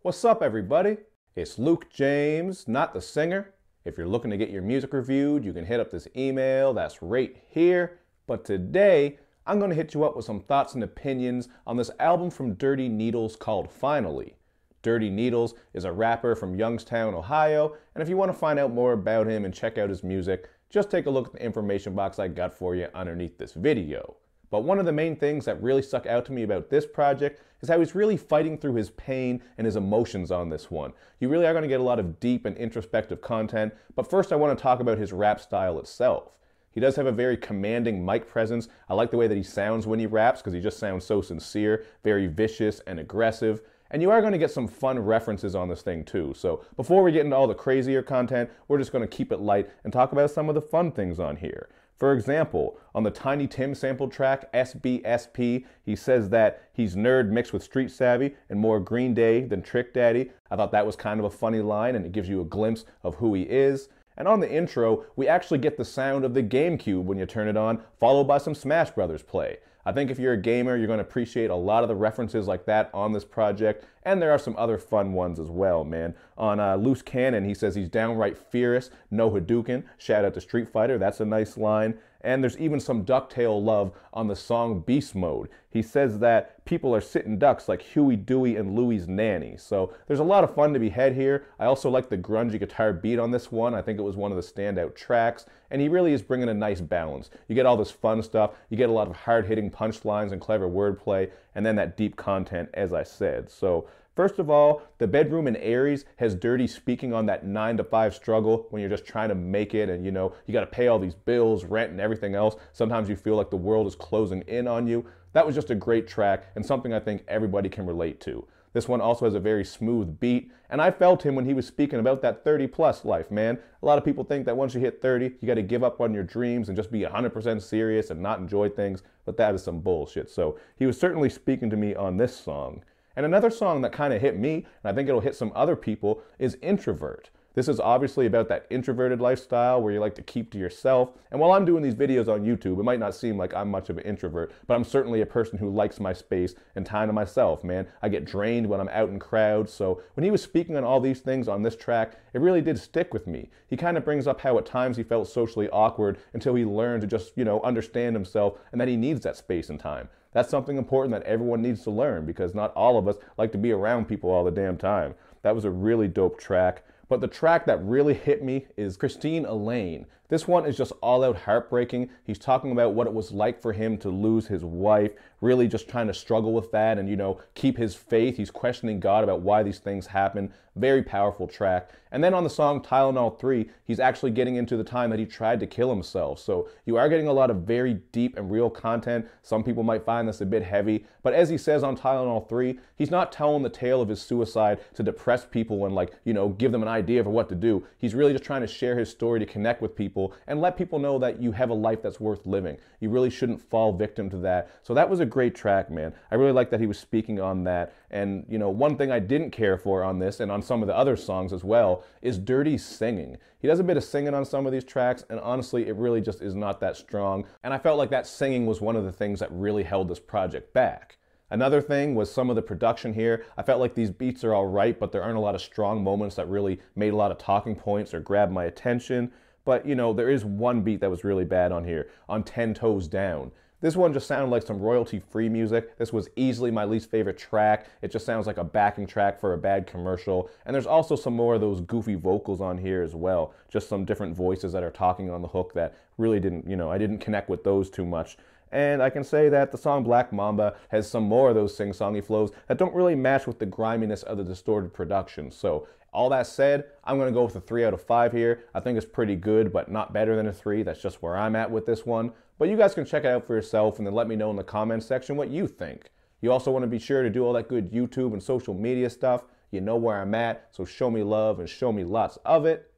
What's up, everybody? It's Luke James, not the singer. If you're looking to get your music reviewed, you can hit up this email that's right here. But today, I'm going to hit you up with some thoughts and opinions on this album from Dirty Needles called Finally. Dirty Needles is a rapper from Youngstown, Ohio, and if you want to find out more about him and check out his music, just take a look at the information box I got for you underneath this video. But one of the main things that really stuck out to me about this project is how he's really fighting through his pain and his emotions on this one. You really are going to get a lot of deep and introspective content, but first I want to talk about his rap style itself. He does have a very commanding mic presence. I like the way that he sounds when he raps because he just sounds so sincere, very vicious and aggressive. And you are going to get some fun references on this thing too. So before we get into all the crazier content, we're just going to keep it light and talk about some of the fun things on here. For example, on the Tiny Tim sample track, SBSP, he says that he's nerd mixed with street savvy and more Green Day than Trick Daddy. I thought that was kind of a funny line and it gives you a glimpse of who he is. And on the intro, we actually get the sound of the GameCube when you turn it on, followed by some Smash Brothers play. I think if you're a gamer, you're going to appreciate a lot of the references like that on this project, and there are some other fun ones as well, man. On Loose Cannon, he says he's downright fierce, no Hadouken. Shout out to Street Fighter, that's a nice line. And there's even some Ducktail love on the song Beast Mode. He says that people are sitting ducks like Huey, Dewey, and Louie's nanny. So there's a lot of fun to be had here. I also like the grungy guitar beat on this one. I think it was one of the standout tracks. And he really is bringing a nice balance. You get all this fun stuff. You get a lot of hard-hitting punchlines and clever wordplay. And then that deep content, as I said. So first of all, the bedroom in Aries has Dirty speaking on that 9-to-5 struggle when you're just trying to make it and, you know, you got to pay all these bills, rent, and everything else. Sometimes you feel like the world is closing in on you. That was just a great track and something I think everybody can relate to. This one also has a very smooth beat, and I felt him when he was speaking about that 30-plus life, man. A lot of people think that once you hit 30, you got to give up on your dreams and just be 100% serious and not enjoy things, but that is some bullshit. So he was certainly speaking to me on this song. And another song that kind of hit me, and I think it'll hit some other people, is Introvert. This is obviously about that introverted lifestyle where you like to keep to yourself. And while I'm doing these videos on YouTube, it might not seem like I'm much of an introvert, but I'm certainly a person who likes my space and time to myself, man. I get drained when I'm out in crowds. So when he was speaking on all these things on this track, it really did stick with me. He kind of brings up how at times he felt socially awkward until he learned to just, understand himself and that he needs that space and time. That's something important that everyone needs to learn because not all of us like to be around people all the damn time. That was a really dope track. But the track that really hit me is Christine Elaine. This one is just all out heartbreaking. He's talking about what it was like for him to lose his wife, really just trying to struggle with that and, keep his faith. He's questioning God about why these things happen. Very powerful track. And then on the song Tylenol 3, he's actually getting into the time that he tried to kill himself. So you are getting a lot of very deep and real content. Some people might find this a bit heavy, but as he says on Tylenol 3, he's not telling the tale of his suicide to depress people and give them an idea for what to do. He's really just trying to share his story to connect with people and let people know that you have a life that's worth living. You really shouldn't fall victim to that. So that was a great track, man. I really like that he was speaking on that. And, one thing I didn't care for on this and on some of the other songs as well is Dirty's singing. He does a bit of singing on some of these tracks, and honestly, it really just is not that strong. And I felt like that singing was one of the things that really held this project back. Another thing was some of the production here. I felt like these beats are all right, but there aren't a lot of strong moments that really made a lot of talking points or grabbed my attention. But, there is one beat that was really bad on here, on 10 Toes Down. This one just sounded like some royalty-free music. This was easily my least favorite track. It just sounds like a backing track for a bad commercial. And there's also some more of those goofy vocals on here as well. Just some different voices that are talking on the hook that really didn't, I didn't connect with those too much. And I can say that the song Black Mamba has some more of those sing-songy flows that don't really match with the griminess of the distorted production. So all that said, I'm going to go with a 3 out of 5 here. I think it's pretty good, but not better than a 3. That's just where I'm at with this one. But you guys can check it out for yourself and then let me know in the comments section what you think. You also want to be sure to do all that good YouTube and social media stuff. You know where I'm at, so show me love and show me lots of it.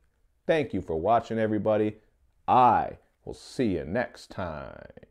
Thank you for watching, everybody. I will see you next time.